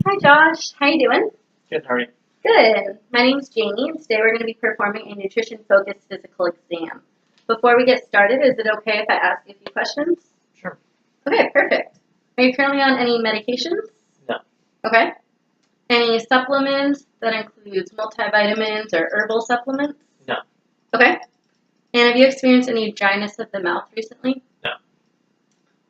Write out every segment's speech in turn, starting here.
Hi Josh, how you doing? Good, how are you? Good. My name's Jamie, and today we're going to be performing a nutrition-focused physical exam. Before we get started, is it okay if I ask you a few questions? Sure. Okay, perfect. Are you currently on any medications? No. Okay. Any supplements that includes multivitamins or herbal supplements? No. Okay. And have you experienced any dryness of the mouth recently? No.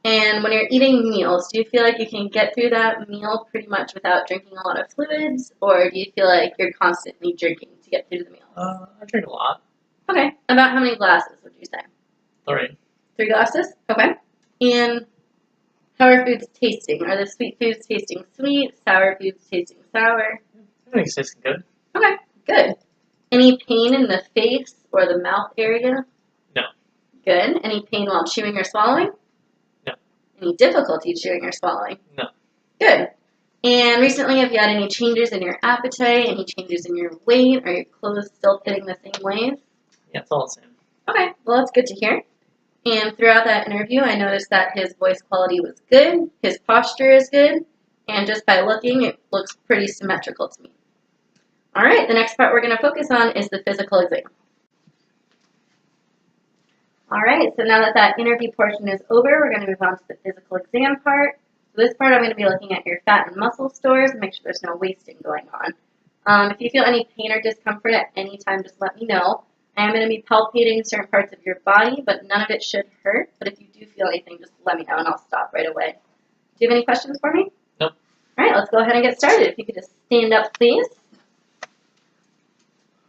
And when you're eating meals, do you feel like you can get through that meal pretty much without drinking a lot of fluids, or do you feel like you're constantly drinking to get through the meal? I drink a lot. Okay. About how many glasses would you say? 3. 3 glasses? Okay. And how are foods tasting? Are the sweet foods tasting sweet? Sour foods tasting sour? I think it's tasting good. Okay, good. Any pain in the face or the mouth area? No. Good. Any pain while chewing or swallowing? No. Any difficulty chewing or swallowing? No. Good. And recently, have you had any changes in your appetite, any changes in your weight? Are your clothes still fitting the same ways? Yeah, it's all the same. Okay, well, that's good to hear. And throughout that interview, I noticed that his voice quality was good, his posture is good, and just by looking, it looks pretty symmetrical to me. All right, the next part we're going to focus on is the physical exam. All right, so now that interview portion is over, we're going to move on to the physical exam part. So this part, I'm going to be looking at your fat and muscle stores and make sure there's no wasting going on. If you feel any pain or discomfort at any time, just let me know. I am going to be palpating certain parts of your body, but none of it should hurt. But if you do feel anything, just let me know and I'll stop right away. Do you have any questions for me? Nope. All right, let's go ahead and get started. If you could just stand up, please.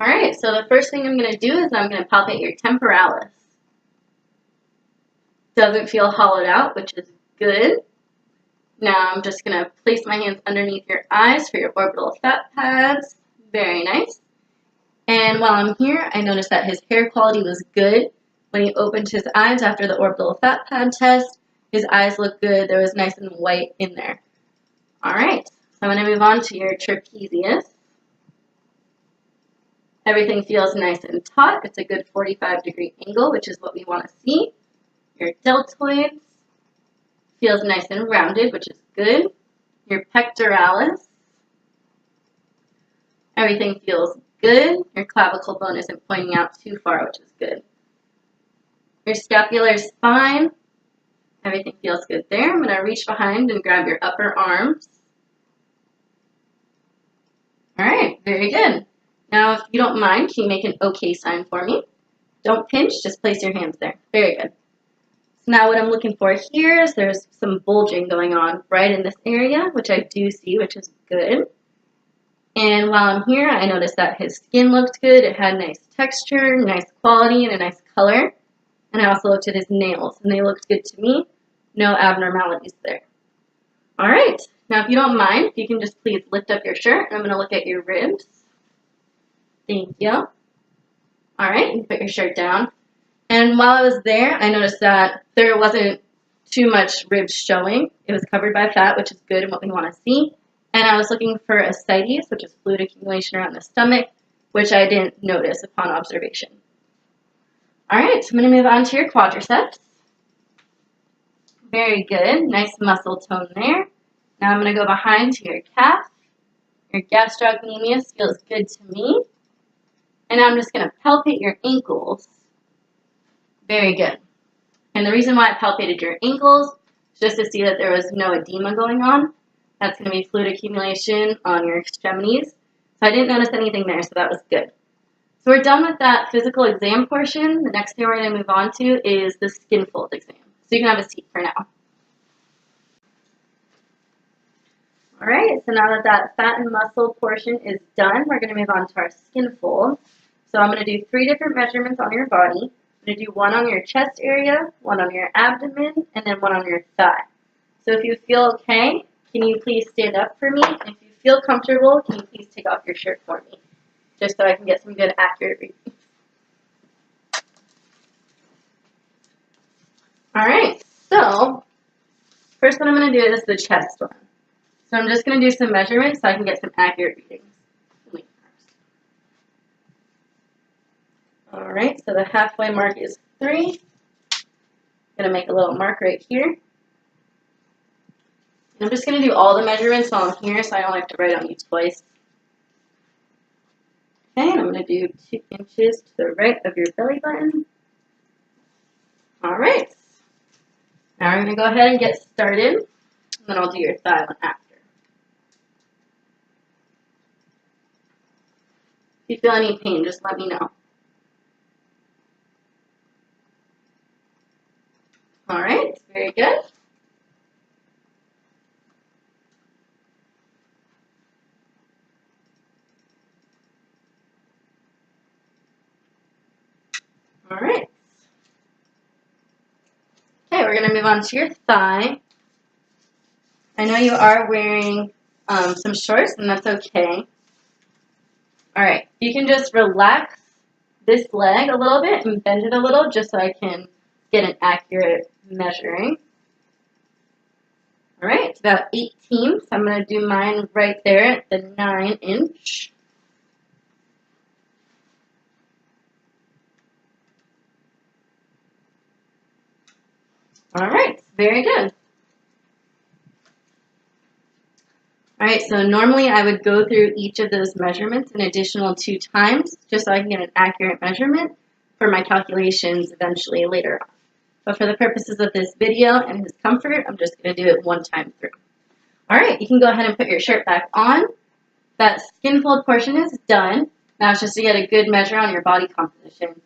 All right, so the first thing I'm going to do is I'm going to palpate your temporalis. Doesn't feel hollowed out, which is good. Now I'm just going to place my hands underneath your eyes for your orbital fat pads. Very nice. And while I'm here, I noticed that his hair quality was good. When he opened his eyes after the orbital fat pad test, his eyes looked good. There was nice and white in there. All right, so I'm going to move on to your trapezius. Everything feels nice and taut. It's a good 45-degree angle, which is what we want to see. Your deltoids feels nice and rounded, which is good. Your pectoralis. Everything feels good. Your clavicle bone isn't pointing out too far, which is good. Your scapular spine. Everything feels good there. I'm going to reach behind and grab your upper arms. All right, very good. Now, if you don't mind, can you make an OK sign for me? Don't pinch, just place your hands there. Very good. So now what I'm looking for here is there's some bulging going on right in this area, which I do see, which is good. And while I'm here, I noticed that his skin looked good. It had nice texture, nice quality, and a nice color. And I also looked at his nails, and they looked good to me. No abnormalities there. All right. Now, if you don't mind, if you can just please lift up your shirt, and I'm going to look at your ribs. Thank you. All right, you can put your shirt down. And while I was there, I noticed that there wasn't too much ribs showing. It was covered by fat, which is good and what we want to see. And I was looking for ascites, which is fluid accumulation around the stomach, which I didn't notice upon observation. All right, so I'm going to move on to your quadriceps. Very good. Nice muscle tone there. Now I'm going to go behind to your calf. Your gastrocnemius feels good to me. And now I'm just going to palpate your ankles. Very good. And the reason why I palpated your ankles is just to see that there was no edema going on. That's going to be fluid accumulation on your extremities. So I didn't notice anything there, so that was good. So we're done with that physical exam portion. The next thing we're going to move on to is the skin fold exam. So you can have a seat for now. All right, so now that that fat and muscle portion is done, we're going to move on to our skin fold. So I'm going to do 3 different measurements on your body. I'm going to do 1 on your chest area, 1 on your abdomen, and then 1 on your thigh. So if you feel okay, can you please stand up for me? And if you feel comfortable, can you please take off your shirt for me? Just so I can get some good accurate readings. All right, so first one I'm going to do is the chest one. So I'm just going to do some measurements so I can get some accurate readings. All right, so the halfway mark is 3. I'm going to make a little mark right here. I'm just going to do all the measurements while I'm here so I don't have to write on you twice. Okay, and I'm going to do 2 inches to the right of your belly button. All right. Now we're going to go ahead and get started, and then I'll do your thigh one after. If you feel any pain, just let me know. All right, very good. All right. Okay, we're going to move on to your thigh. I know you are wearing some shorts, and that's okay. All right, you can just relax this leg a little bit and bend it a little just so I can get an accurate measuring. All right, it's about 18, so I'm going to do mine right there at the 9-inch. All right, very good. All right, so normally I would go through each of those measurements an additional 2 times just so I can get an accurate measurement for my calculations eventually later on. But for the purposes of this video and his comfort, I'm just going to do it 1 time through. All right, you can go ahead and put your shirt back on. That skin fold portion is done. Now it's just to get a good measure on your body composition.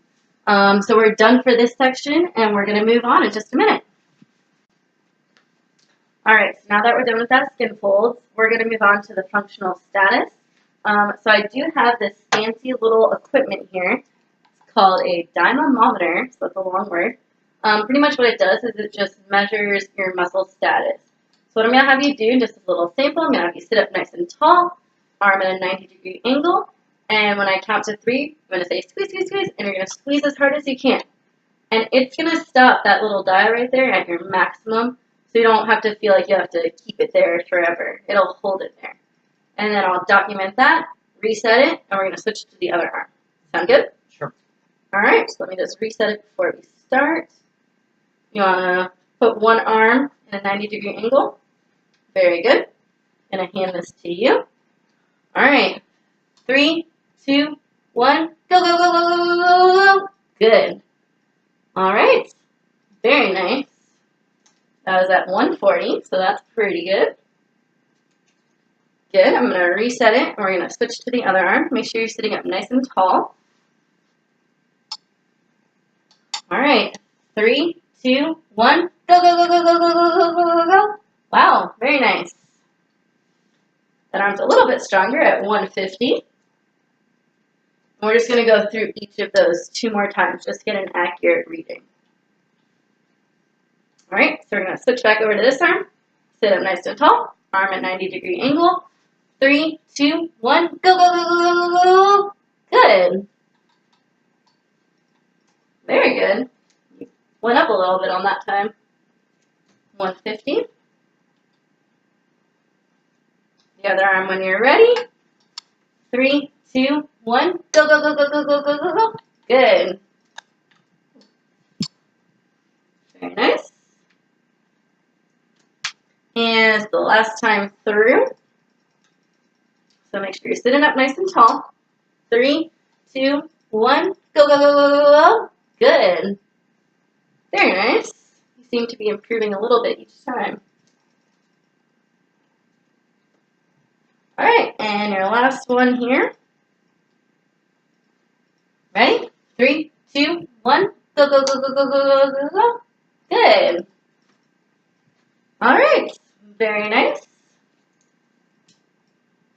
So we're done for this section, and we're going to move on in just a minute. All right, so now that we're done with that skin folds, we're going to move on to the functional status. So I do have this fancy little equipment here. It's called a dynamometer, so that's a long word. Pretty much what it does is it just measures your muscle status. So what I'm going to have you do, just a little sample, I'm going to have you sit up nice and tall, arm at a 90-degree angle, and when I count to 3, I'm going to say squeeze, squeeze, squeeze, and you're going to squeeze as hard as you can. And it's going to stop that little dial right there at your maximum, so you don't have to feel like you have to keep it there forever. It'll hold it there. And then I'll document that, reset it, and we're going to switch to the other arm. Sound good? Sure. All right, so let me just reset it before we start. You want to put one arm in a 90-degree angle. Very good. I'm going to hand this to you. All right. 3, 2, 1. Go, go, go, go, go, go, go. Good. All right. Very nice. That was at 140, so that's pretty good. Good. I'm going to reset it, and we're going to switch to the other arm. Make sure you're sitting up nice and tall. All right. 3, 2, 1. Go, go, go, go, go, go, go, go, go, go, go. Wow. Very nice. That arm's a little bit stronger at 150. And we're just going to go through each of those 2 more times just to get an accurate reading. All right, so we're going to switch back over to this arm. Sit up nice and tall. Arm at 90-degree angle. 3, 2, 1. Go, go, go, go, go, go, go. Good. Very good. Went up a little bit on that time. 150. The other arm when you're ready. 3, 2, 1. Go, go, go, go, go, go, go, go, go. Good. Very nice. And the last time through. So make sure you're sitting up nice and tall. 3, 2, 1. Go, go, go, go, go, go. Good. Very nice. You seem to be improving a little bit each time. All right, and your last one here. Ready? 3, 2, 1. Go, go, go, go, go, go, go, go, go. Good. All right, very nice.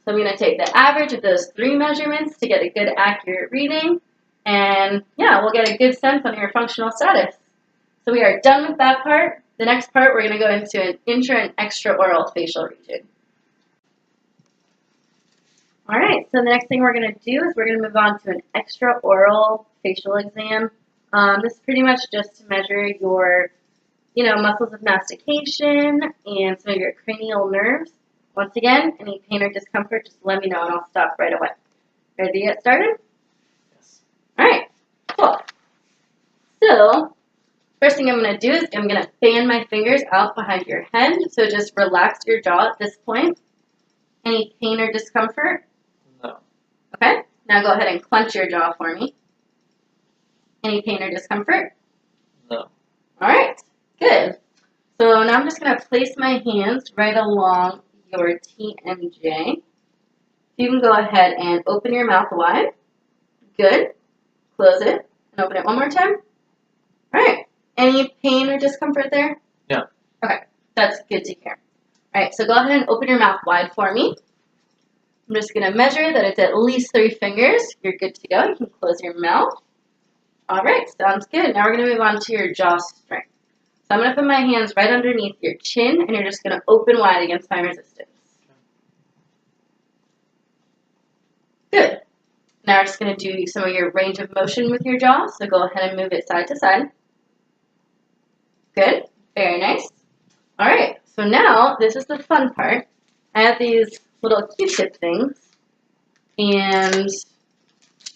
So I'm going to take the average of those 3 measurements to get a good accurate reading. And yeah, we'll get a good sense on your functional status. So we are done with that part. The next part, we're going to go into an intra and extraoral facial region. All right, so the next thing we're going to do is we're going to move on to an extraoral facial exam. This is pretty much just to measure your, muscles of mastication and some of your cranial nerves. Once again, any pain or discomfort, just let me know and I'll stop right away. Ready to get started? Yes. All right, cool. So First thing I'm going to do is I'm going to fan my fingers out behind your head. So just relax your jaw at this point. Any pain or discomfort? No. Okay. Now go ahead and clench your jaw for me. Any pain or discomfort? No. All right. Good. So now I'm just going to place my hands right along your TMJ. You can go ahead and open your mouth wide. Good. Close it and open it one more time. All right. Any pain or discomfort there? No. Okay. That's good to hear. All right. So go ahead and open your mouth wide for me. I'm just going to measure that it's at least 3 fingers. You're good to go. You can close your mouth. All right. Sounds good. Now we're going to move on to your jaw strength. So I'm going to put my hands right underneath your chin, and you're just going to open wide against my resistance. Good. Now we're just going to do some of your range of motion with your jaw, so go ahead and move it side to side. Good. Very nice. All right. So now, this is the fun part. I have these little Q-tip things, and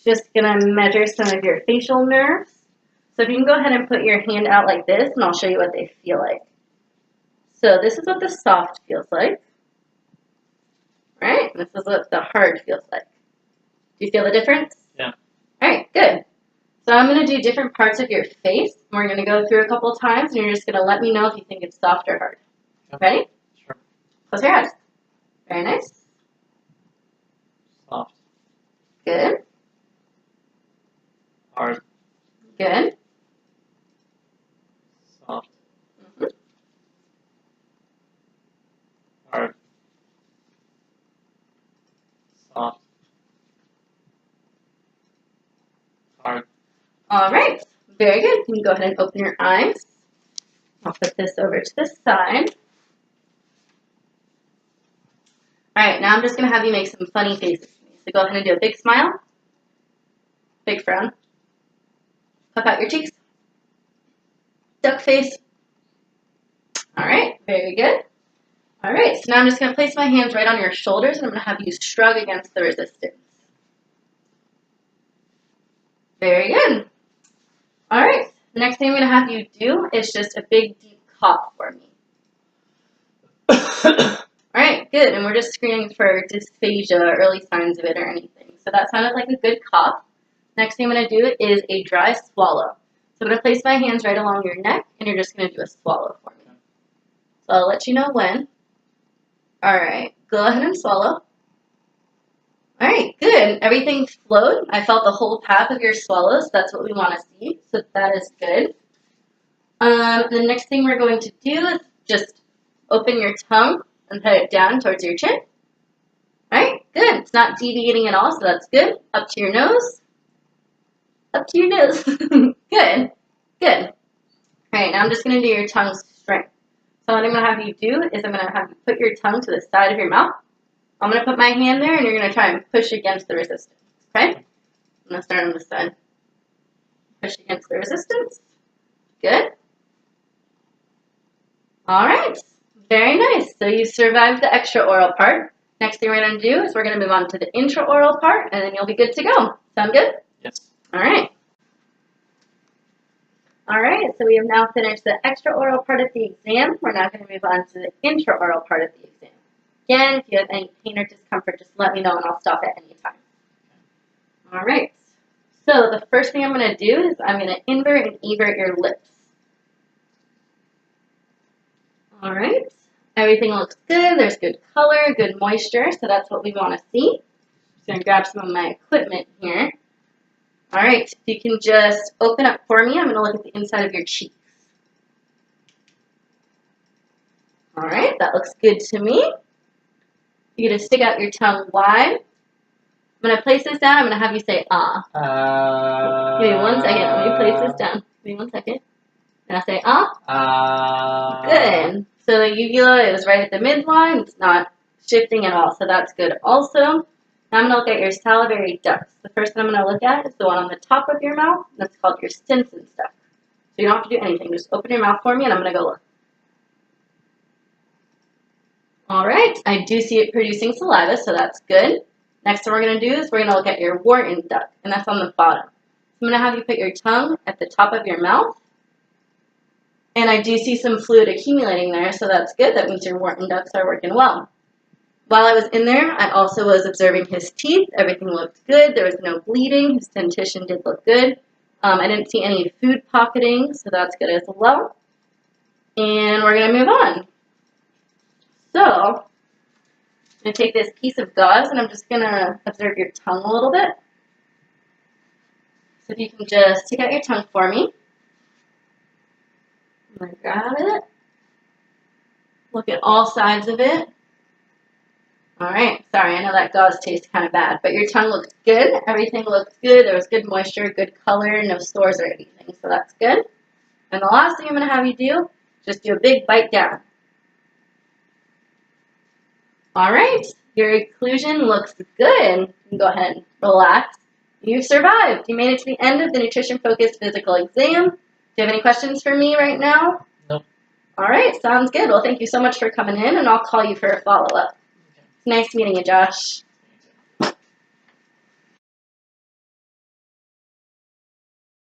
just going to measure some of your facial nerves. So if you can go ahead and put your hand out like this, and I'll show you what they feel like. So this is what the soft feels like. Right? This is what the hard feels like. Do you feel the difference? Yeah. All right, good. So I'm going to do different parts of your face. We're going to go through a couple times, and you're just going to let me know if you think it's soft or hard. Yep. Ready? Sure. Close your eyes. Very nice. Soft. Good. Hard. Good. Soft. Mm-hmm. Hard. Soft. Hard. All right. Very good. You can go ahead and open your eyes. I'll put this over to the side. All right, now I'm just going to have you make some funny faces to me. So go ahead and do a big smile, big frown, puff out your cheeks, duck face. All right, very good. All right, so now I'm just going to place my hands right on your shoulders, and I'm going to have you shrug against the resistance. Very good. All right, the next thing I'm going to have you do is just a big, deep cough for me. All right, good, and we're just screening for dysphagia, early signs of it or anything. So that sounded like a good cough. Next thing I'm going to do is a dry swallow. So I'm going to place my hands right along your neck, and you're just going to do a swallow for me. So I'll let you know when. All right, go ahead and swallow. All right, good. Everything flowed. I felt the whole path of your swallows. That's what we want to see, so that is good. The next thing we're going to do is just open your tongue and put it down towards your chin. All right, good. It's not deviating at all, so that's good. Up to your nose. Up to your nose. Good. Good. All right, now I'm just going to do your tongue strength. So what I'm going to have you do is I'm going to have you put your tongue to the side of your mouth. I'm going to put my hand there, and you're going to try and push against the resistance. Okay? I'm going to start on this side. Push against the resistance. Good. All right. Very nice. So you survived the extraoral part. Next thing we're going to do is we're going to move on to the intraoral part, and then you'll be good to go. Sound good? Yes. All right. All right, so we have now finished the extraoral part of the exam. We're now going to move on to the intraoral part of the exam. Again, if you have any pain or discomfort, just let me know and I'll stop at any time. All right. So the first thing I'm going to do is I'm going to invert and evert your lips. All right. Everything looks good. There's good color, good moisture, so that's what we want to see. Just going to grab some of my equipment here. All right. If you can just open up for me, I'm going to look at the inside of your cheeks. All right. That looks good to me. You're going to stick out your tongue wide. I'm going to place this down. I'm going to have you say, ah. Give me 1 second. Let me place this down. Give me 1 second. And I say, ah. Good. So the uvula is right at the midline. It's not shifting at all. So that's good also. Now I'm going to look at your salivary ducts. The first one I'm going to look at is the one on the top of your mouth. That's called your Stinson duct. So you don't have to do anything. Just open your mouth for me and I'm going to go look. All right. I do see it producing saliva, so that's good. Next thing we're going to do is we're going to look at your Wharton duct, and that's on the bottom. So I'm going to have you put your tongue at the top of your mouth. And I do see some fluid accumulating there, so that's good. That means your wart and ducts are working well. While I was in there, I also was observing his teeth. Everything looked good. There was no bleeding. His dentition did look good. I didn't see any food pocketing, so that's good as well. And we're going to move on. So, I'm going to take this piece of gauze, and I'm just going to observe your tongue a little bit. So if you can just take out your tongue for me. I'm going to grab it. Look at all sides of it. All right, sorry, I know that gauze tastes kind of bad, but your tongue looks good. Everything looks good. There was good moisture, good color, no sores or anything, so that's good. And the last thing I'm going to have you do, just do a big bite down. All right, your occlusion looks good. You can go ahead and relax. You've survived. You made it to the end of the nutrition-focused physical exam. Do you have any questions for me right now? Nope. All right, sounds good. Well, thank you so much for coming in, and I'll call you for a follow-up. Nice meeting you, Josh.